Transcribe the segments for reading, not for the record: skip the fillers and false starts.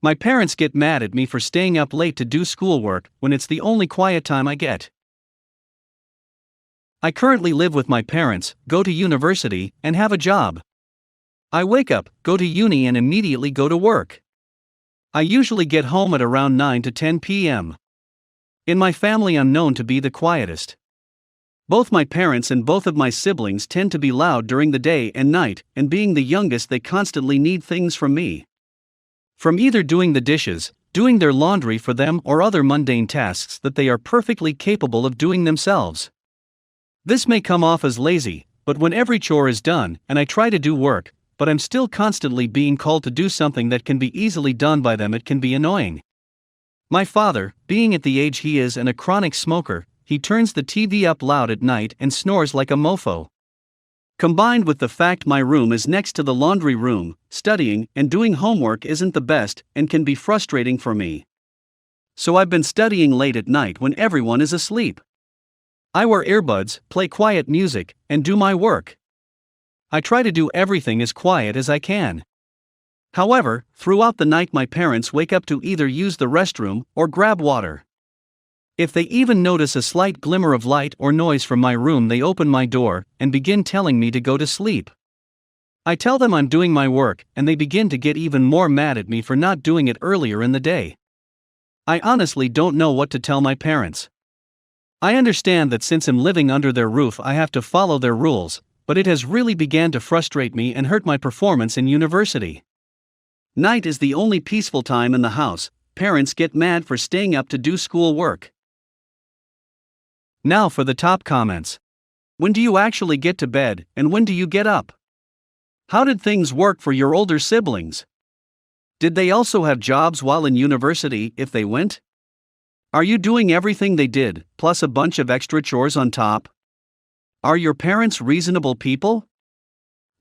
My parents get mad at me for staying up late to do schoolwork when it's the only quiet time I get. I currently live with my parents, go to university, and have a job. I wake up, go to uni, and immediately go to work. I usually get home at around 9 to 10 p.m. In my family, I'm known to be the quietest. Both my parents and both of my siblings tend to be loud during the day and night, and being the youngest, they constantly need things from me. From either doing the dishes, doing their laundry for them, or other mundane tasks that they are perfectly capable of doing themselves. This may come off as lazy, but when every chore is done, and I try to do work, but I'm still constantly being called to do something that can be easily done by them, it can be annoying. My father, being at the age he is and a chronic smoker, he turns the TV up loud at night and snores like a mofo. Combined with the fact my room is next to the laundry room, studying and doing homework isn't the best and can be frustrating for me. So I've been studying late at night when everyone is asleep. I wear earbuds, play quiet music, and do my work. I try to do everything as quiet as I can. However, throughout the night my parents wake up to either use the restroom or grab water. If they even notice a slight glimmer of light or noise from my room, they open my door and begin telling me to go to sleep. I tell them I'm doing my work, and they begin to get even more mad at me for not doing it earlier in the day. I honestly don't know what to tell my parents. I understand that since I'm living under their roof, I have to follow their rules, but it has really begun to frustrate me and hurt my performance in university. Night is the only peaceful time in the house. Parents get mad for staying up to do school work. Now for the top comments. When do you actually get to bed, and when do you get up? How did things work for your older siblings? Did they also have jobs while in university, if they went? Are you doing everything they did, plus a bunch of extra chores on top? Are your parents reasonable people?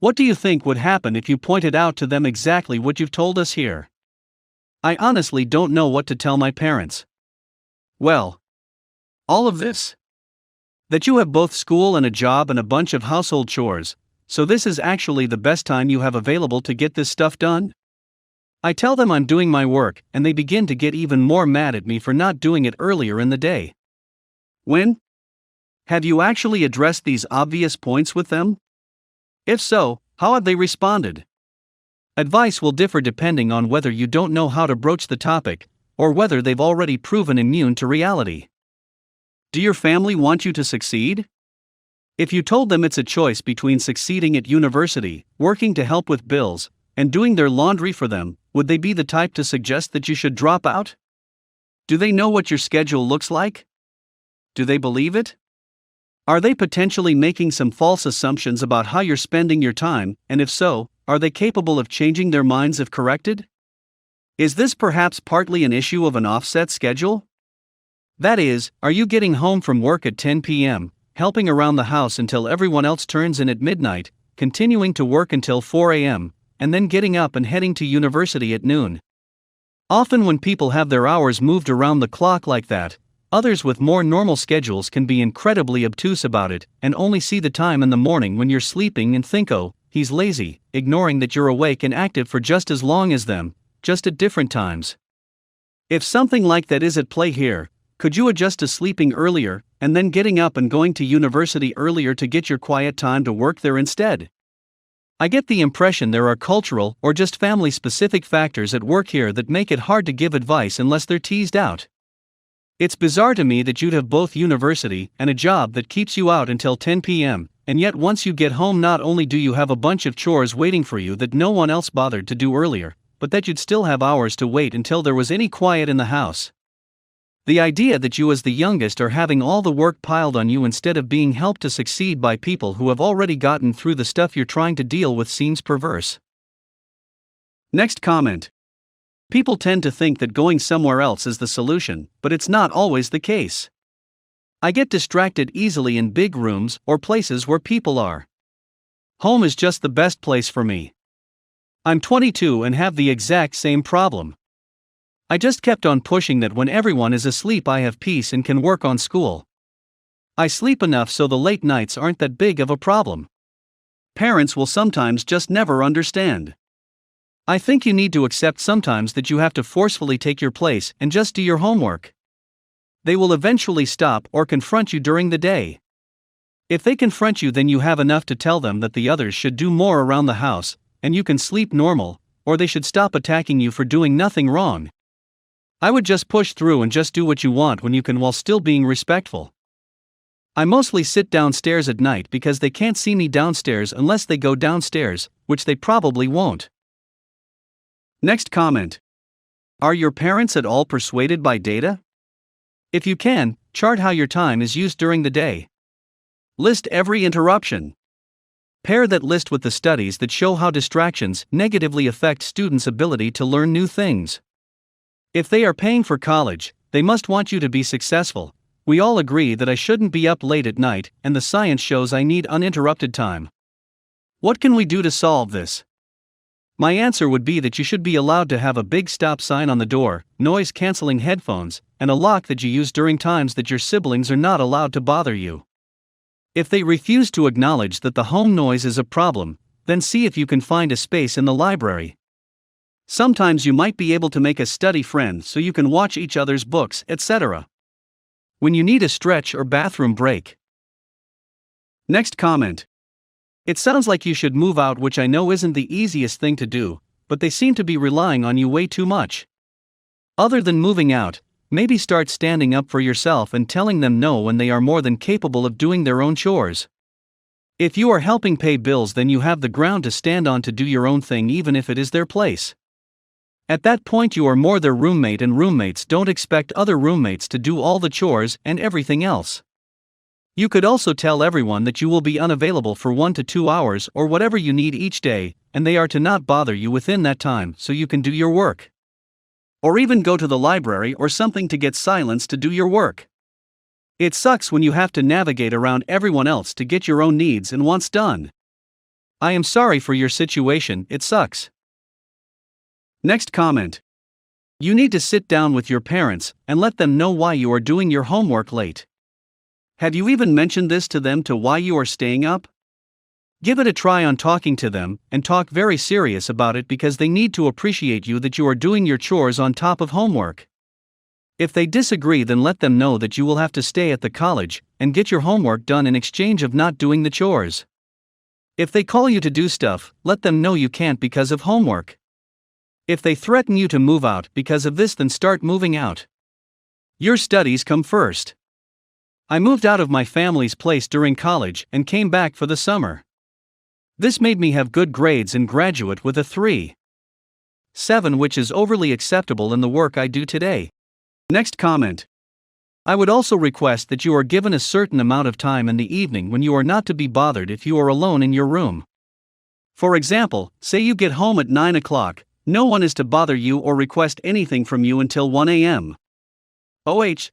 What do you think would happen if you pointed out to them exactly what you've told us here? I honestly don't know what to tell my parents. Well, all of this. That you have both school and a job and a bunch of household chores, so this is actually the best time you have available to get this stuff done? I tell them I'm doing my work, and they begin to get even more mad at me for not doing it earlier in the day. When? Have you actually addressed these obvious points with them? If so, how have they responded? Advice will differ depending on whether you don't know how to broach the topic, or whether they've already proven immune to reality. Do your family want you to succeed? If you told them it's a choice between succeeding at university, working to help with bills, and doing their laundry for them, would they be the type to suggest that you should drop out? Do they know what your schedule looks like? Do they believe it? Are they potentially making some false assumptions about how you're spending your time, and if so, are they capable of changing their minds if corrected? Is this perhaps partly an issue of an offset schedule? That is, are you getting home from work at 10 p.m., helping around the house until everyone else turns in at midnight, continuing to work until 4 a.m., and then getting up and heading to university at noon? Often when people have their hours moved around the clock like that, others with more normal schedules can be incredibly obtuse about it and only see the time in the morning when you're sleeping and think, oh, he's lazy, ignoring that you're awake and active for just as long as them, just at different times. If something like that is at play here, could you adjust to sleeping earlier, and then getting up and going to university earlier to get your quiet time to work there instead? I get the impression there are cultural or just family-specific factors at work here that make it hard to give advice unless they're teased out. It's bizarre to me that you'd have both university and a job that keeps you out until 10 p.m., and yet once you get home not only do you have a bunch of chores waiting for you that no one else bothered to do earlier, but that you'd still have hours to wait until there was any quiet in the house. The idea that you as the youngest are having all the work piled on you instead of being helped to succeed by people who have already gotten through the stuff you're trying to deal with seems perverse. Next comment. People tend to think that going somewhere else is the solution, but it's not always the case. I get distracted easily in big rooms or places where people are. Home is just the best place for me. I'm 22 and have the exact same problem. I just kept on pushing that when everyone is asleep I have peace and can work on school. I sleep enough so the late nights aren't that big of a problem. Parents will sometimes just never understand. I think you need to accept sometimes that you have to forcefully take your place and just do your homework. They will eventually stop or confront you during the day. If they confront you, then you have enough to tell them that the others should do more around the house, and you can sleep normal, or they should stop attacking you for doing nothing wrong. I would just push through and just do what you want when you can while still being respectful. I mostly sit downstairs at night because they can't see me downstairs unless they go downstairs, which they probably won't. Next comment. Are your parents at all persuaded by data? If you can, chart how your time is used during the day. List every interruption. Pair that list with the studies that show how distractions negatively affect students' ability to learn new things. If they are paying for college, they must want you to be successful. We all agree that I shouldn't be up late at night, and the science shows I need uninterrupted time. What can we do to solve this? My answer would be that you should be allowed to have a big stop sign on the door, noise-canceling headphones, and a lock that you use during times that your siblings are not allowed to bother you. If they refuse to acknowledge that the home noise is a problem, then see if you can find a space in the library. Sometimes you might be able to make a study friend so you can watch each other's books, etc. When you need a stretch or bathroom break. Next comment. It sounds like you should move out, which I know isn't the easiest thing to do, but they seem to be relying on you way too much. Other than moving out, maybe start standing up for yourself and telling them no when they are more than capable of doing their own chores. If you are helping pay bills, then you have the ground to stand on to do your own thing, even if it is their place. At that point, you are more their roommate, and roommates don't expect other roommates to do all the chores and everything else. You could also tell everyone that you will be unavailable for 1 to 2 hours or whatever you need each day, and they are to not bother you within that time so you can do your work. Or even go to the library or something to get silence to do your work. It sucks when you have to navigate around everyone else to get your own needs and wants done. I am sorry for your situation, it sucks. Next comment. You need to sit down with your parents and let them know why you are doing your homework late. Have you even mentioned this to them, to why you are staying up? Give it a try on talking to them, and talk very serious about it, because they need to appreciate you that you are doing your chores on top of homework. If they disagree, then let them know that you will have to stay at the college and get your homework done in exchange of not doing the chores. If they call you to do stuff, let them know you can't because of homework. If they threaten you to move out because of this, then start moving out. Your studies come first. I moved out of my family's place during college and came back for the summer. This made me have good grades and graduate with a 3.7, which is overly acceptable in the work I do today. Next comment. I would also request that you are given a certain amount of time in the evening when you are not to be bothered if you are alone in your room. For example, say you get home at 9 o'clock, no one is to bother you or request anything from you until 1 a.m.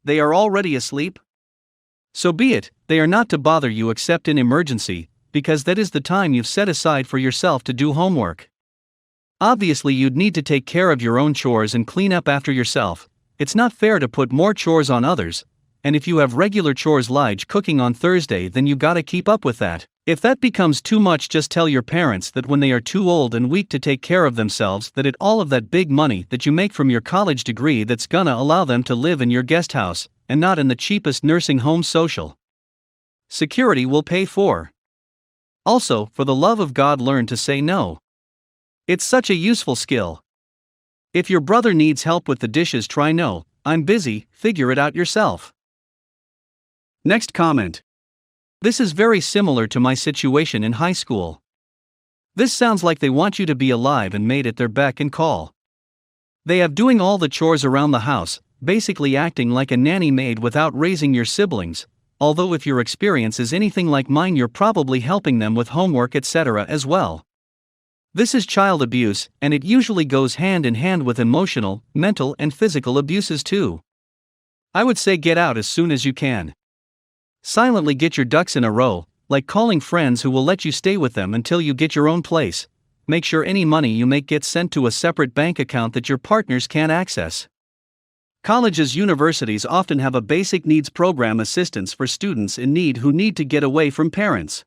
They are already asleep? So be it, they are not to bother you except in emergency, because that is the time you've set aside for yourself to do homework. Obviously, you'd need to take care of your own chores and clean up after yourself. It's not fair to put more chores on others, and if you have regular chores like cooking on Thursday, then you gotta keep up with that. If that becomes too much, just tell your parents that when they are too old and weak to take care of themselves, that all of that big money that you make from your college degree, that's gonna allow them to live in your guest house, and not in the cheapest nursing home Social Security will pay for. Also, for the love of God, learn to say no. It's such a useful skill. If your brother needs help with the dishes, try no, I'm busy, figure it out yourself. Next comment. This is very similar to my situation in high school. This sounds like they want you to be alive and made at their beck and call. They have doing all the chores around the house, basically acting like a nanny maid without raising your siblings, although if your experience is anything like mine, you're probably helping them with homework, etc. as well. This is child abuse, and it usually goes hand in hand with emotional, mental, and physical abuses too. I would say get out as soon as you can. Silently get your ducks in a row, like calling friends who will let you stay with them until you get your own place. Make sure any money you make gets sent to a separate bank account that your partners can't access. Colleges, universities often have a basic needs program assistance for students in need who need to get away from parents.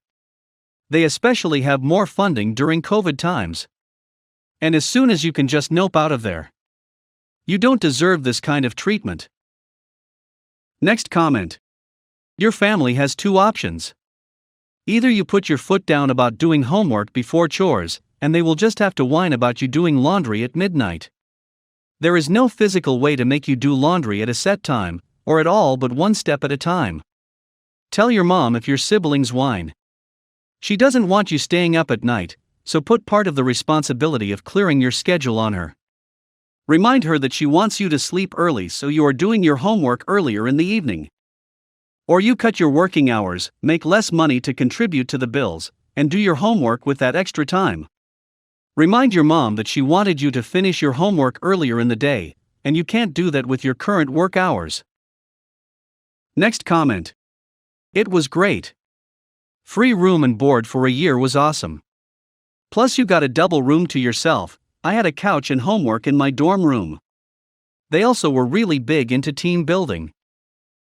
They especially have more funding during COVID times. And as soon as you can just nope out of there. You don't deserve this kind of treatment. Next comment. Your family has two options. Either you put your foot down about doing homework before chores, and they will just have to whine about you doing laundry at midnight. There is no physical way to make you do laundry at a set time, or at all but one step at a time. Tell your mom if your siblings whine. She doesn't want you staying up at night, so put part of the responsibility of clearing your schedule on her. Remind her that she wants you to sleep early so you are doing your homework earlier in the evening. Or you cut your working hours, make less money to contribute to the bills, and do your homework with that extra time. Remind your mom that she wanted you to finish your homework earlier in the day, and you can't do that with your current work hours. Next comment. It was great. Free room and board for a year was awesome. Plus you got a double room to yourself. I had a couch and homework in my dorm room. They also were really big into team building.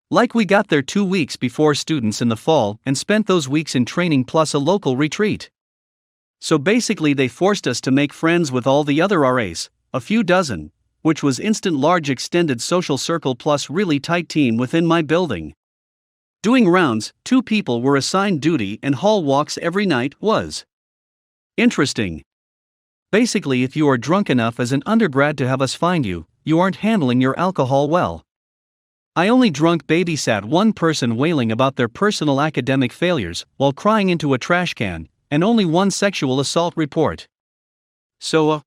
Like we got there 2 weeks before students in the fall and spent those weeks in training plus a local retreat. So basically they forced us to make friends with all the other RAs, a few dozen, which was instant large extended social circle plus really tight team within my building. Doing rounds, 2 people were assigned duty and hall walks every night was interesting. Basically if you are drunk enough as an undergrad to have us find you, you aren't handling your alcohol well. I only drunk babysat one person wailing about their personal academic failures while crying into a trash can, and only one sexual assault report. So,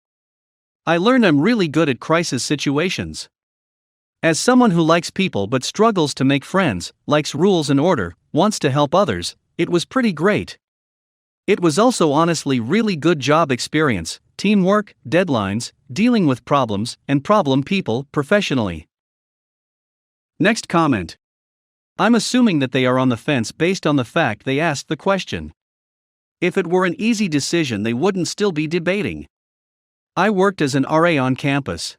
I learned I'm really good at crisis situations. As someone who likes people but struggles to make friends, likes rules and order, wants to help others, it was pretty great. It was also honestly really good job experience, teamwork, deadlines, dealing with problems, and problem people professionally. Next comment. I'm assuming that they are on the fence based on the fact they asked the question. If it were an easy decision, they wouldn't still be debating. I worked as an RA on campus.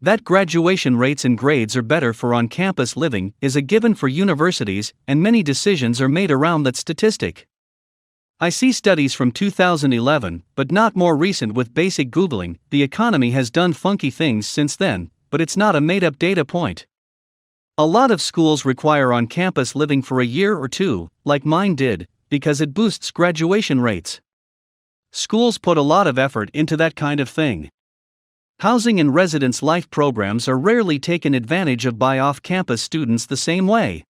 That graduation rates and grades are better for on-campus living is a given for universities, and many decisions are made around that statistic. I see studies from 2011, but not more recent with basic Googling. The economy has done funky things since then, but it's not a made-up data point. A lot of schools require on-campus living for a year or two, like mine did, because it boosts graduation rates. Schools put a lot of effort into that kind of thing. Housing and residence life programs are rarely taken advantage of by off-campus students the same way.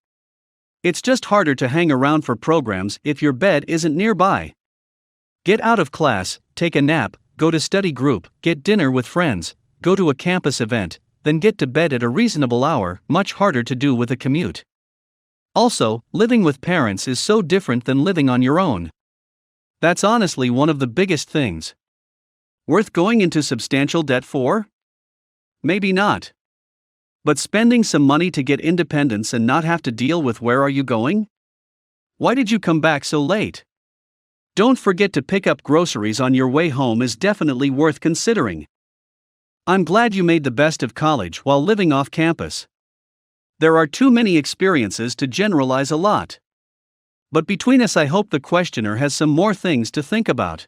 It's just harder to hang around for programs if your bed isn't nearby. Get out of class, take a nap, go to study group, get dinner with friends, go to a campus event, then get to bed at a reasonable hour, much harder to do with a commute. Also, living with parents is so different than living on your own. That's honestly one of the biggest things. Worth going into substantial debt for? Maybe not. But spending some money to get independence and not have to deal with where are you going? Why did you come back so late? Don't forget to pick up groceries on your way home is definitely worth considering. I'm glad you made the best of college while living off campus. There are too many experiences to generalize a lot. But between us, I hope the questioner has some more things to think about.